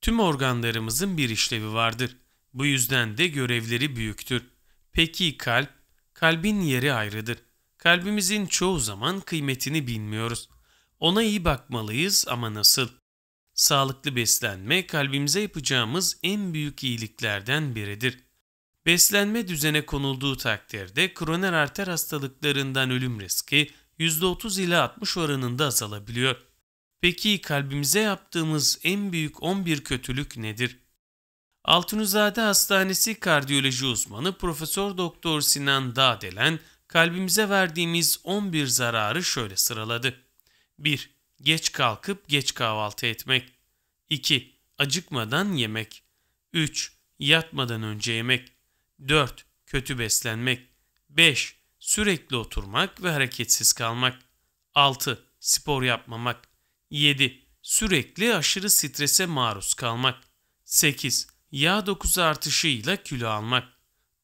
Tüm organlarımızın bir işlevi vardır. Bu yüzden de görevleri büyüktür. Peki kalp? Kalbin yeri ayrıdır. Kalbimizin çoğu zaman kıymetini bilmiyoruz. Ona iyi bakmalıyız ama nasıl? Sağlıklı beslenme kalbimize yapacağımız en büyük iyiliklerden biridir. Beslenme düzene konulduğu takdirde koroner arter hastalıklarından ölüm riski %30 ila 60 oranında azalabiliyor. Peki kalbimize yaptığımız en büyük 11 kötülük nedir? Altunizade Hastanesi kardiyoloji uzmanı Profesör Doktor Sinan Dağdelen kalbimize verdiğimiz 11 zararı şöyle sıraladı. 1. Geç kalkıp geç kahvaltı etmek. 2. Acıkmadan yemek. 3. Yatmadan önce yemek. 4. Kötü beslenmek. 5. Sürekli oturmak ve hareketsiz kalmak. 6. Spor yapmamak. 7. Sürekli aşırı strese maruz kalmak. 8. Yağ dokusu artışıyla kilo almak.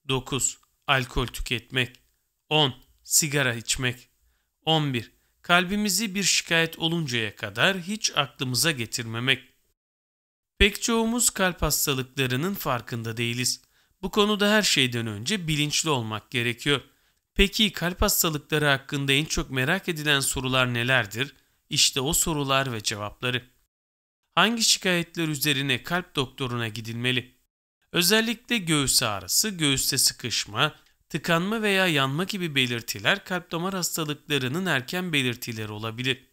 9. Alkol tüketmek. 10. Sigara içmek. 11. Kalbimizi bir şikayet oluncaya kadar hiç aklımıza getirmemek. Pek çoğumuz kalp hastalıklarının farkında değiliz. Bu konuda her şeyden önce bilinçli olmak gerekiyor. Peki kalp hastalıkları hakkında en çok merak edilen sorular nelerdir? İşte o sorular ve cevapları. Hangi şikayetler üzerine kalp doktoruna gidilmeli? Özellikle göğüs ağrısı, göğüste sıkışma, tıkanma veya yanma gibi belirtiler kalp damar hastalıklarının erken belirtileri olabilir.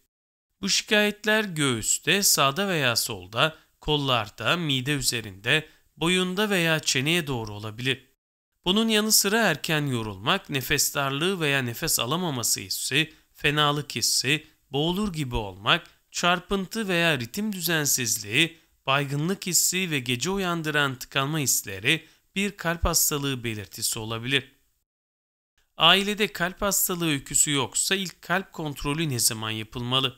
Bu şikayetler göğüste, sağda veya solda, kollarda, mide üzerinde, boyunda veya çeneye doğru olabilir. Bunun yanı sıra erken yorulmak, nefes darlığı veya nefes alamaması hissi, fenalık hissi, boğulur gibi olmak, çarpıntı veya ritim düzensizliği, baygınlık hissi ve gece uyandıran tıkanma hisleri bir kalp hastalığı belirtisi olabilir. Ailede kalp hastalığı öyküsü yoksa ilk kalp kontrolü ne zaman yapılmalı?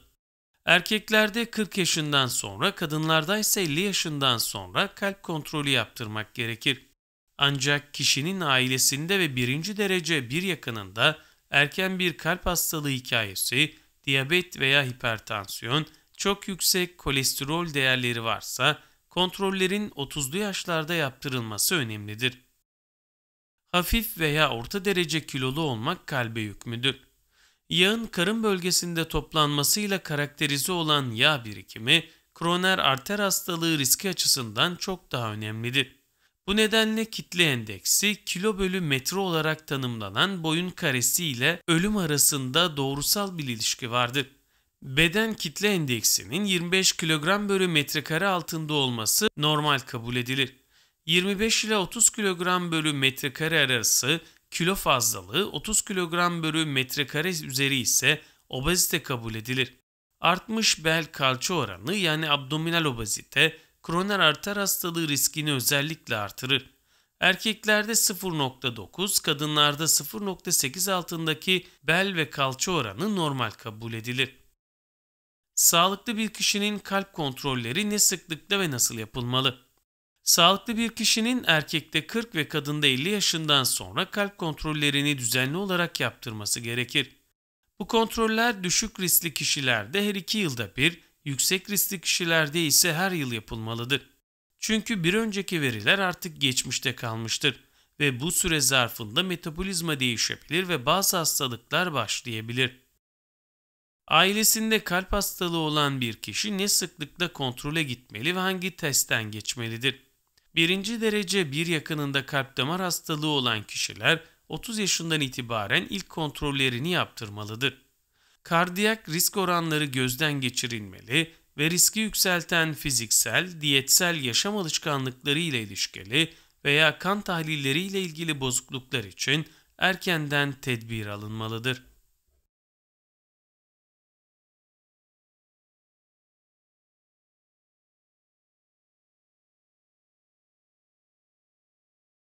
Erkeklerde 40 yaşından sonra, kadınlarda ise 50 yaşından sonra kalp kontrolü yaptırmak gerekir. Ancak kişinin ailesinde ve birinci derece bir yakınında erken bir kalp hastalığı hikayesi, diyabet veya hipertansiyon, çok yüksek kolesterol değerleri varsa kontrollerin 30'lu yaşlarda yaptırılması önemlidir. Hafif veya orta derece kilolu olmak kalbe yük müdür? Yağın karın bölgesinde toplanmasıyla karakterize olan yağ birikimi, koroner arter hastalığı riski açısından çok daha önemlidir. Bu nedenle kitle endeksi kilo bölü metre olarak tanımlanan boyun karesi ile ölüm arasında doğrusal bir ilişki vardır. Beden kitle endeksinin 25 kilogram bölü metrekare altında olması normal kabul edilir. 25 ile 30 kilogram bölü metrekare arası kilo fazlalığı, 30 kilogram bölü metrekare üzeri ise obezite kabul edilir. Artmış bel kalça oranı yani abdominal obezite, koroner arter hastalığı riskini özellikle artırır. Erkeklerde 0,9, kadınlarda 0,8 altındaki bel ve kalça oranı normal kabul edilir. Sağlıklı bir kişinin kalp kontrolleri ne sıklıkla ve nasıl yapılmalı? Sağlıklı bir kişinin erkekte 40 ve kadında 50 yaşından sonra kalp kontrollerini düzenli olarak yaptırması gerekir. Bu kontroller düşük riskli kişilerde her 2 yılda bir, yüksek riskli kişilerde ise her yıl yapılmalıdır. Çünkü bir önceki veriler artık geçmişte kalmıştır ve bu süre zarfında metabolizma değişebilir ve bazı hastalıklar başlayabilir. Ailesinde kalp hastalığı olan bir kişi ne sıklıkla kontrole gitmeli ve hangi testten geçmelidir? Birinci derece bir yakınında kalp damar hastalığı olan kişiler 30 yaşından itibaren ilk kontrollerini yaptırmalıdır. Kardiyak risk oranları gözden geçirilmeli ve riski yükselten fiziksel, diyetsel yaşam alışkanlıkları ile ilişkili veya kan tahlilleri ile ilgili bozukluklar için erkenden tedbir alınmalıdır.